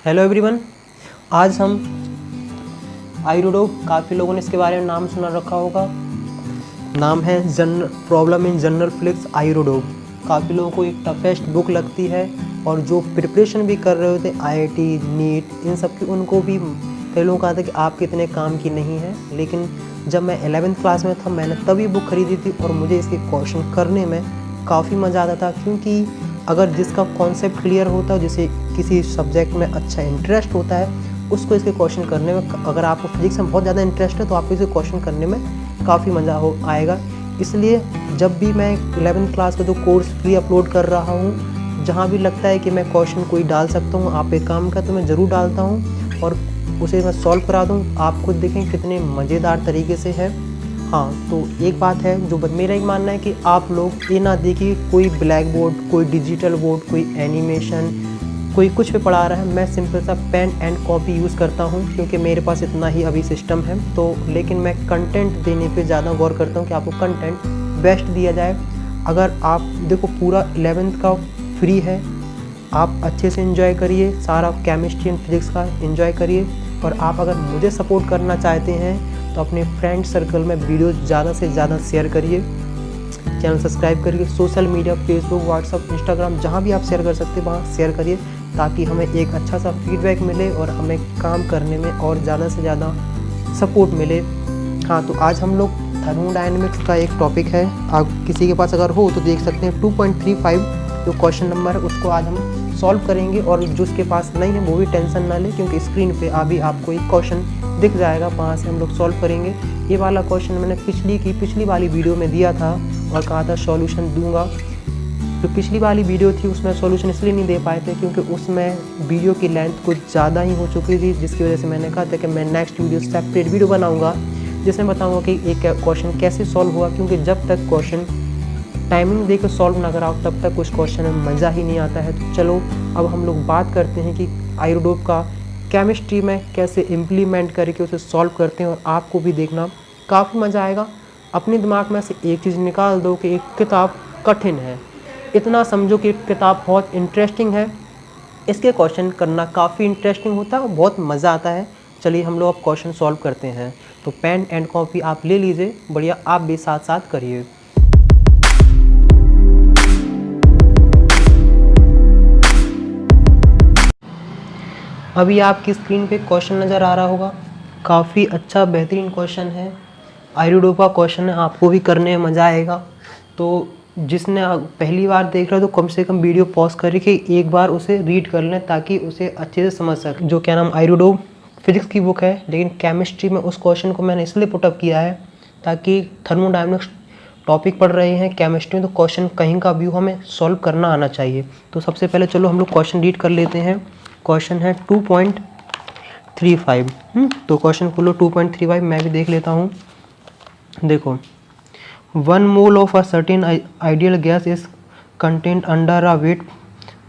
Hello everyone. आज हम आयुर्डोप, काफ़ी लोगों ने इसके बारे में नाम सुना रखा होगा। नाम है प्रॉब्लम इन जनरल फ्लिक्स आयुर्डोप। काफ़ी लोगों को एक टफेस्ट बुक लगती है और जो प्रिपरेशन भी कर रहे होते आईआईटी, नीट, इन सब की, उनको भी कई लोगों का था कि आपके इतने काम की नहीं है। लेकिन जब मैं 11th क्लास में था मैंने तभी बुक खरीदी थी और मुझे इसके क्वेश्चन करने में काफ़ी मज़ा आता था, क्योंकि अगर जिसका कॉन्सेप्ट क्लियर होता है, जिसे किसी सब्जेक्ट में अच्छा इंटरेस्ट होता है, उसको इसके क्वेश्चन करने में, अगर आपको फिजिक्स में बहुत ज़्यादा इंटरेस्ट है तो आपको इसे क्वेश्चन करने में काफ़ी मज़ा आएगा। इसलिए जब भी मैं 11th क्लास का जो कोर्स फ्री अपलोड कर रहा हूँ, जहाँ भी लगता है कि मैं क्वेश्चन कोई डाल सकता हूँ आप एक काम का, तो मैं ज़रूर डालता हूँ और उसे मैं सॉल्व करा दूँ। आप खुद देखें कितने मज़ेदार तरीके से है। हाँ, तो एक बात है जो मेरा एक मानना है कि आप लोग ये ना देखिए कोई ब्लैक बोर्ड, कोई डिजिटल बोर्ड, कोई एनिमेशन, कोई कुछ पे पढ़ा रहा है। मैं सिंपल सा पेन एंड कॉपी यूज़ करता हूँ, क्योंकि मेरे पास इतना ही अभी सिस्टम है। तो लेकिन मैं कंटेंट देने पे ज़्यादा गौर करता हूँ कि आपको कंटेंट बेस्ट दिया जाए। अगर आप देखो पूरा 11th का फ्री है, आप अच्छे से एंजॉय करिए, सारा केमिस्ट्री एंड फिजिक्स का एंजॉय करिए। और आप अगर मुझे सपोर्ट करना चाहते हैं तो अपने फ्रेंड सर्कल में वीडियो ज़्यादा से ज़्यादा शेयर करिए, चैनल सब्सक्राइब करिए, social media Facebook, WhatsApp, Instagram, जहाँ भी आप शेयर कर सकते हैं वहाँ शेयर करिए, ताकि हमें एक अच्छा सा फीडबैक मिले और हमें काम करने में और ज़्यादा से ज़्यादा सपोर्ट मिले। हाँ, तो आज हम लोग थर्मोडायनेमिक्स का एक टॉपिक है, आप किसी के पास अगर हो तो देख सकते हैं। 2.35 जो क्वेश्चन नंबर है उसको आज हम सॉल्व करेंगे, और जो उसके पास नहीं है वो भी टेंशन ना ले, क्योंकि स्क्रीन पे अभी आपको एक क्वेश्चन दिख जाएगा, वहाँ से हम लोग सॉल्व करेंगे। ये वाला क्वेश्चन मैंने पिछली वाली वीडियो में दिया था और कहा था सॉल्यूशन दूंगा। जो पिछली वाली वीडियो थी उसमें सॉल्यूशन इसलिए नहीं दे पाए थे क्योंकि उसमें वीडियो की लेंथ कुछ ज़्यादा ही हो चुकी थी, जिसकी वजह से मैंने कहा था कि मैं नेक्स्ट वीडियो सेपरेट वीडियो बनाऊँगा जिसमें बताऊँगा कि एक क्वेश्चन कैसे सॉल्व हुआ। क्योंकि जब तक क्वेश्चन टाइमिंग दे के सॉल्व ना कराओ तब तक कुछ क्वेश्चन में मज़ा ही नहीं आता है। तो चलो अब हम लोग बात करते हैं कि आयुर्डोप का केमिस्ट्री में कैसे इम्प्लीमेंट करके उसे सॉल्व करते हैं, और आपको भी देखना काफ़ी मज़ा आएगा। अपने दिमाग में से एक चीज़ निकाल दो कि एक किताब कठिन है, इतना समझो कि किताब बहुत इंटरेस्टिंग है, इसके क्वेश्चन करना काफ़ी इंटरेस्टिंग होता है और बहुत मज़ा आता है। चलिए हम लोग अब क्वेश्चन सॉल्व करते हैं। तो पेन एंड कॉपी आप ले लीजिए, बढ़िया, आप भी साथ साथ करिए। अभी आपकी स्क्रीन पे क्वेश्चन नज़र आ रहा होगा, काफ़ी अच्छा बेहतरीन क्वेश्चन है, आयुर्डोप का क्वेश्चन है, आपको भी करने में मज़ा आएगा। तो जिसने पहली बार देख रहा है तो कम से कम वीडियो पॉज करके एक बार उसे रीड कर लें ताकि उसे अच्छे से समझ सके। जो क्या नाम आयुर्डोप फिजिक्स की बुक है, लेकिन केमिस्ट्री में उस क्वेश्चन को मैंने इसलिए पुटअप किया है ताकि थर्मोडायनेमिक्स टॉपिक पढ़ रहे हैं केमिस्ट्री में, तो क्वेश्चन कहीं का भी हमें सॉल्व करना आना चाहिए। तो सबसे पहले चलो हम लोग क्वेश्चन रीड कर लेते हैं। क्वेश्चन है 2.35। तो क्वेश्चन खोलो 2.35, मैं भी देख लेता हूँ। देखो, 1 mole of a certain ideal gas is contained under a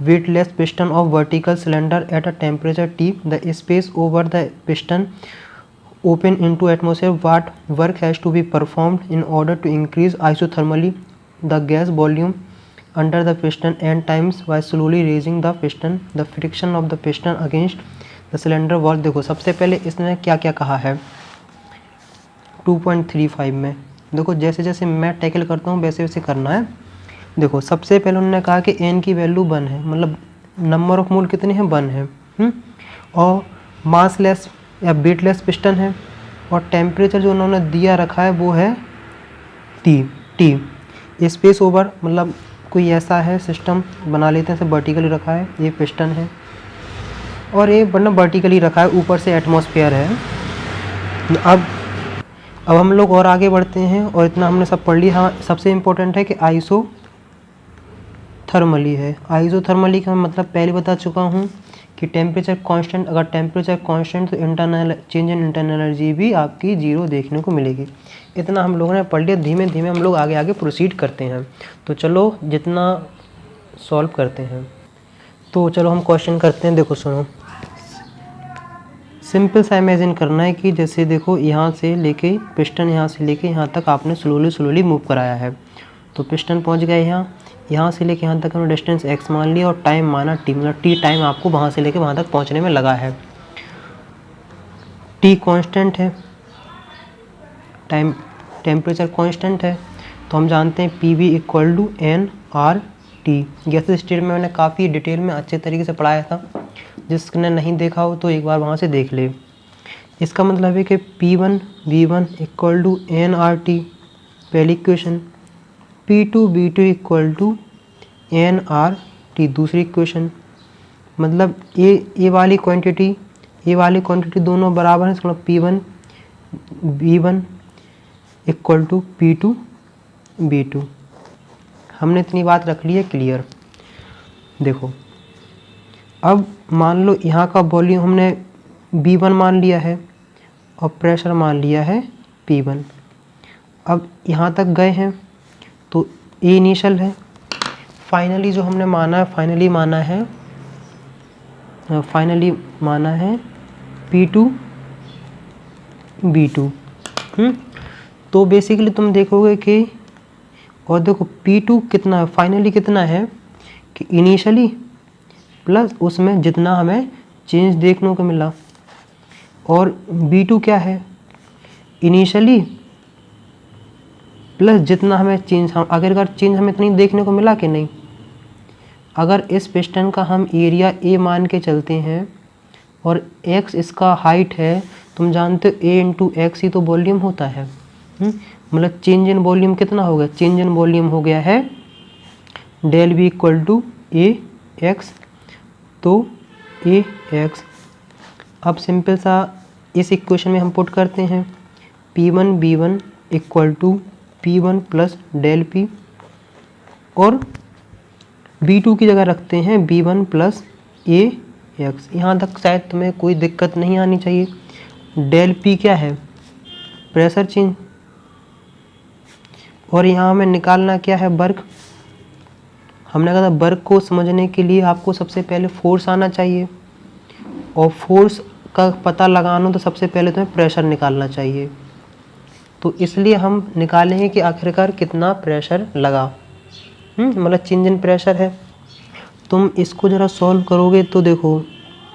weightless piston of vertical cylinder at a temperature T. The space over the piston open into atmosphere. What work has to be performed in order to increase isothermally the gas volume under the piston and times by slowly raising the piston? The friction of the piston against the cylinder wall. देखो सबसे पहले इसने क्या क्या कहा है 2.35 में। देखो जैसे जैसे मैं टैकल करता हूँ वैसे वैसे करना है। देखो सबसे पहले उन्होंने कहा कि n की वैल्यू 1 है, मतलब नंबर ऑफ मोल कितने हैं, 1 है। और मासलेस या वेटलेस पिस्टन है, और टेम्परेचर जो उन्होंने दिया रखा है वो है टी। स्पेस ओवर, मतलब कोई ऐसा है सिस्टम बना लेते हैं, वर्टिकली रखा है, ये पिस्टन है, और ये मतलब वर्टिकली रखा है, ऊपर से एटमॉस्फेयर है। अब हम लोग और आगे बढ़ते हैं, और इतना हमने सब पढ़ लिया। हाँ, सबसे इम्पोर्टेंट है कि आइसोथर्मली है। आइसोथर्मली का मतलब पहले बता चुका हूँ कि टेम्परेचर कांस्टेंट, अगर टेम्परेचर कांस्टेंट तो internal change in internal energy भी आपकी 0 देखने को मिलेगी। इतना हम लोगों ने पढ़ लिया। धीमे धीमे हम लोग आगे प्रोसीड करते हैं। तो चलो जितना सॉल्व करते हैं, तो चलो हम क्वेश्चन करते हैं। देखो सुनो, सिंपल सा इमेजिन करना है कि जैसे देखो यहाँ से लेके पिस्टन, यहाँ से लेके यहाँ तक आपने स्लोली मूव कराया है। तो पिस्टन पहुँच गया यहाँ, यहाँ से लेके यहाँ तक हमने डिस्टेंस x मान लिया और टाइम माना t, मतलब t टाइम आपको वहाँ से लेके वहाँ तक पहुँचने में लगा है। t कांस्टेंट है, टाइम टेम्परेचर कांस्टेंट है, तो हम जानते हैं PV equal to nRT। Gases state में मैंने काफ़ी डिटेल में अच्छे तरीके से पढ़ाया था, जिसने नहीं देखा हो तो एक बार वहाँ से देख ले। इसका मतलब है कि P1 V1 equal to nRT पहली equation, P2 V2 equal to nRT दूसरी इक्वेशन। मतलब ए वाली क्वांटिटी दोनों बराबर है, इसका मतलब P1 V1 equal to P2 V2। हमने इतनी बात रख ली है क्लियर। देखो अब मान लो यहाँ का वॉल्यूम हमने V1 मान लिया है और प्रेशर मान लिया है P1। अब यहाँ तक गए हैं तो ए इनिशियल है, फाइनली जो हमने माना है फाइनली माना है P2 V2। तो बेसिकली तुम देखोगे कि, और देखो P2 कितना है फाइनली, कितना है कि इनिशियली प्लस उसमें जितना हमें चेंज देखने को मिला, और V2 क्या है इनिशियली प्लस जितना हमें चेंज, हम अगर चेंज हमें इतनी देखने को मिला कि नहीं। अगर इस पिस्टन का हम एरिया A मान के चलते हैं और x इसका हाइट है, तुम जानते हो A इंटू एक्स ही तो वॉल्यूम होता है। मतलब चेंज इन वॉल्यूम कितना हो गया, चेंज इन वॉल्यूम हो गया है del V equal to AX, तो AX। अब सिंपल सा इस इक्वेशन में हम पुट करते हैं P1 V1 equal to P1 plus del P, और V2 की जगह रखते हैं V1 प्लस AX। यहाँ तक शायद तुम्हें कोई दिक्कत नहीं आनी चाहिए। डेल P क्या है, प्रेशर चेंज, और यहाँ हमें निकालना क्या है, वर्क। हमने कहा था वर्क को समझने के लिए आपको सबसे पहले फोर्स आना चाहिए, और फोर्स का पता लगाना तो सबसे पहले तुम्हें प्रेशर निकालना चाहिए। तो इसलिए हम निकालेंगे कि आखिरकार कितना प्रेशर लगा, मतलब चेंज इन प्रेशर है। तुम इसको ज़रा सॉल्व करोगे तो देखो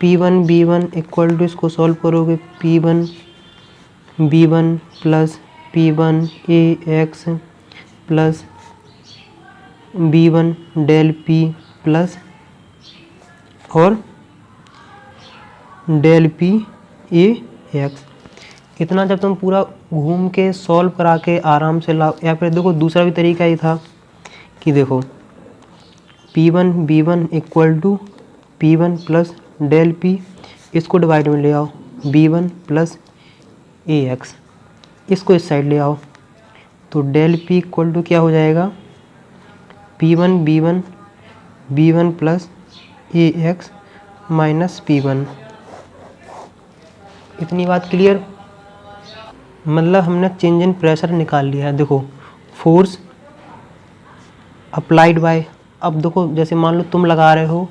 P1 B1 इक्वल टू, इसको सॉल्व करोगे P1 B1 plus P1 AX plus B1 del P plus और डेल P AX। इतना जब तुम पूरा घूम के सॉल्व करा के आराम से लाओ, या फिर देखो दूसरा भी तरीका ही था कि देखो P1 B1 equal to P1 plus del P, इसको डिवाइड में ले आओ B1 प्लस AX, इसको इस साइड ले आओ, तो डेल P इक्वल टू क्या हो जाएगा P1 B1 plus AX minus P1। इतनी बात क्लियर। मतलब हमने चेंज इन प्रेशर निकाल लिया है। देखो फोर्स अप्लाइड बाय, अब देखो जैसे मान लो तुम लगा रहे हो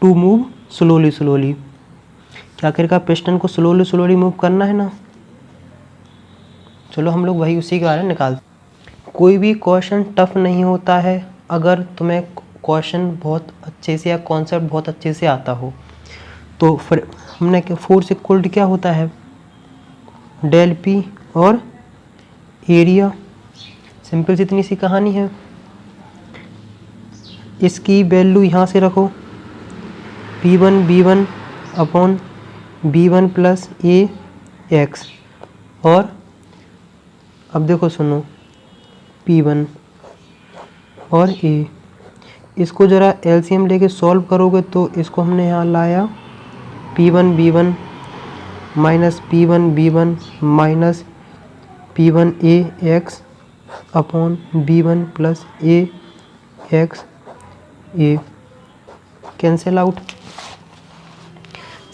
टू मूव स्लोली, क्या आखिरकार पिस्टन को स्लोली मूव करना है ना। चलो हम लोग वही उसी के बारे में निकालते। कोई भी क्वेश्चन टफ नहीं होता है अगर तुम्हें क्वेश्चन बहुत अच्छे से या कॉन्सेप्ट बहुत अच्छे से आता हो। तो फिर हमने फोर्स इक्वल टू क्या होता है, डेल P और एरिया, सिंपल सी इतनी सी कहानी है। इसकी वैल्यू यहाँ से रखो P1 B1 upon B1 plus AX, और अब देखो सुनो P1 और A, इसको ज़रा LCM लेके सॉल्व करोगे तो इसको हमने यहाँ लाया P1 B1 minus P1 B1 minus P1 AX upon B1 plus AX, A cancel out.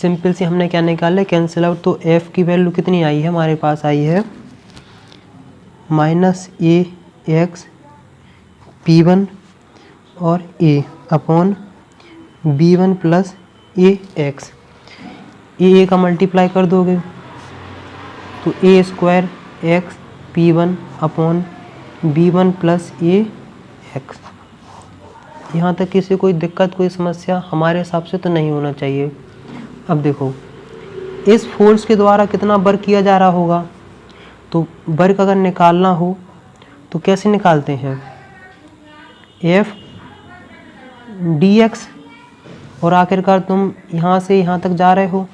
Simple सी हमने क्या निकाला है, कैंसिल आउट। तो F की वैल्यू कितनी आई है हमारे पास, आई है माइनस AX P1 और A upon B1 plus AX। A का मल्टीप्लाई कर दोगे तो A square X P1 upon B1 plus AX। यहाँ तक किसी कोई दिक्कत कोई समस्या हमारे हिसाब से तो नहीं होना चाहिए। अब देखो इस फोर्स के द्वारा कितना वर्क किया जा रहा होगा, तो वर्क अगर निकालना हो तो कैसे निकालते हैं, एफ डी एक्स, और आखिरकार तुम यहाँ से यहाँ तक जा रहे हो,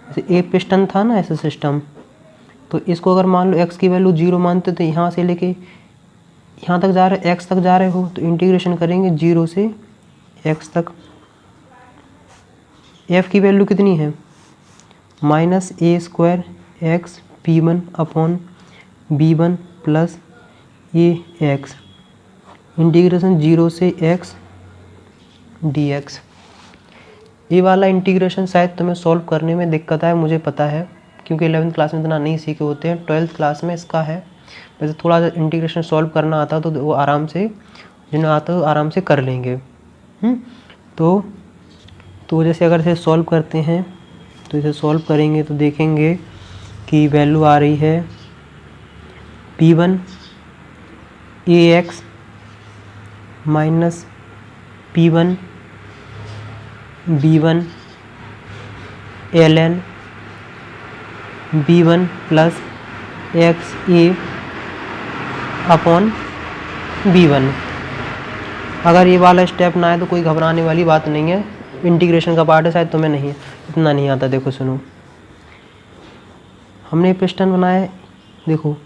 जैसे एक पिस्टन था ना ऐसा सिस्टम, तो इसको अगर मान लो x की वैल्यू 0 मानते तो यहाँ से लेके यहाँ तक जा रहे x तक जा रहे हो, तो इंटीग्रेशन करेंगे 0 से x तक। f की वैल्यू कितनी है, -a² x p1 upon b1 plus ax, integration 0 से x dx। ये वाला इंटीग्रेशन शायद तुम्हें सॉल्व करने में दिक्कत आए, मुझे पता है, क्योंकि 11th क्लास में इतना नहीं सीखे होते हैं। 12th क्लास में इसका है, वैसे थोड़ा सा इंटीग्रेशन सॉल्व करना आता तो वो आराम से, जिन्हें आता है आराम से कर लेंगे। तो जैसे अगर इसे सॉल्व करते हैं, तो इसे सॉल्व करेंगे तो देखेंगे कि वैल्यू आ रही है P1 ax minus P1 B1 ln B1 plus XA upon B1। अगर ये वाला स्टेप ना आए तो कोई घबराने वाली बात नहीं है, इंटीग्रेशन का पार्ट है, शायद तुम्हें नहीं इतना नहीं आता। देखो सुनो, हमने पिस्टन बनाया है, देखो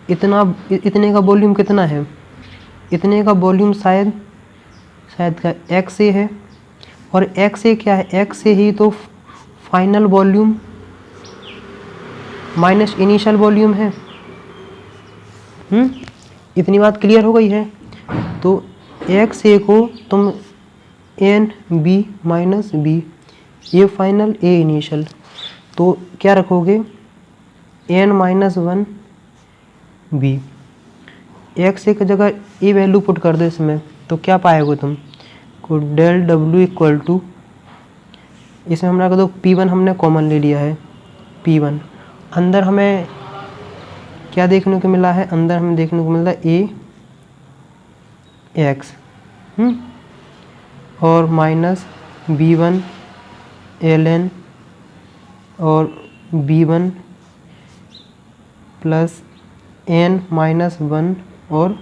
इतने का वॉल्यूम कितना है, इतने का वॉल्यूम शायद का XA है, और XA क्या है, XA ही तो final volume minus initial volume है। इतनी बात क्लियर हो गई है। तो XA को तुम NB माइनस B, ये फाइनल A इनिशियल, तो क्या रखोगे N माइनस 1 B। XA की जगह ये वैल्यू पुट कर दो इसमें, तो क्या पाएगा तुम को डेल W इक्वल टू, इसमें हमरा को तो P1 हमने कॉमन ले लिया है, P1 अंदर हमें क्या देखने को मिला है, अंदर हमें देखने को मिला है AX और माइनस B1 ln और B1 प्लस N माइनस 1 और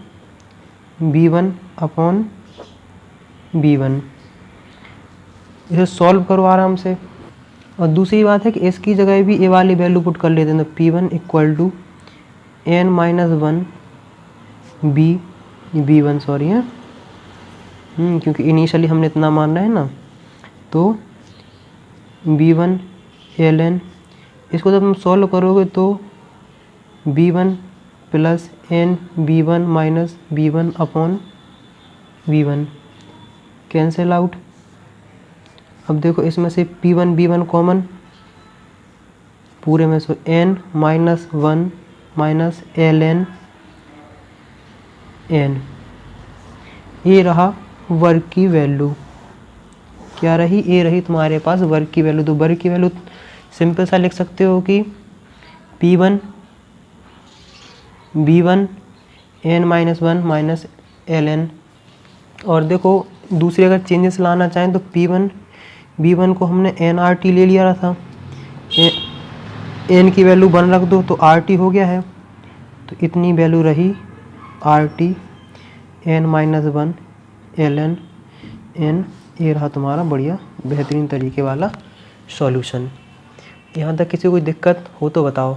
B1 अपॉन B1। इसे सॉल्व करो आराम से। और दूसरी बात है कि इसकी जगह भी ए वाली वैल्यू पुट कर लेते हैं, तो P1 equal to N minus 1 B1 sorry है, क्योंकि इनिशियली हमने इतना मानना है ना, तो B1 ln, इसको जब तुम सॉल्व करोगे तो B1 plus N B1 minus B1 upon B1 cancel out. अब देखो इसमें से P1 B1 कॉमन, पूरे में से N minus 1 minus ln N, ये रहा वर्क की वैल्यू। क्या रही, ये रही तुम्हारे पास वर्क की वैल्यू। तो वर्क की वैल्यू सिंपल सा लिख सकते हो कि P1 B1 N minus 1 minus ln। और देखो दूसरे अगर चेंजेस लाना चाहें तो P1 B1 को हमने nRT ले लिया था, n की वैल्यू 1 रख दो तो RT हो गया है, तो इतनी वैल्यू रही RT N minus 1 ln N। ये रहा तुम्हारा बढ़िया बेहतरीन तरीके वाला सॉल्यूशन। यहाँ तक किसी को कोई दिक्कत हो तो बताओ।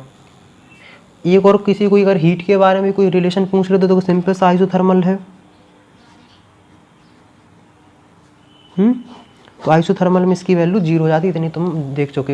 एक और किसी को अगर हीट के बारे में कोई रिलेशन पूछ रहे तो सिंपल सा आइसोथर्मल है। तो आइसोथर्मल में इसकी वैल्यू 0 हो जाती है, इतनी तुम देख चुके हो।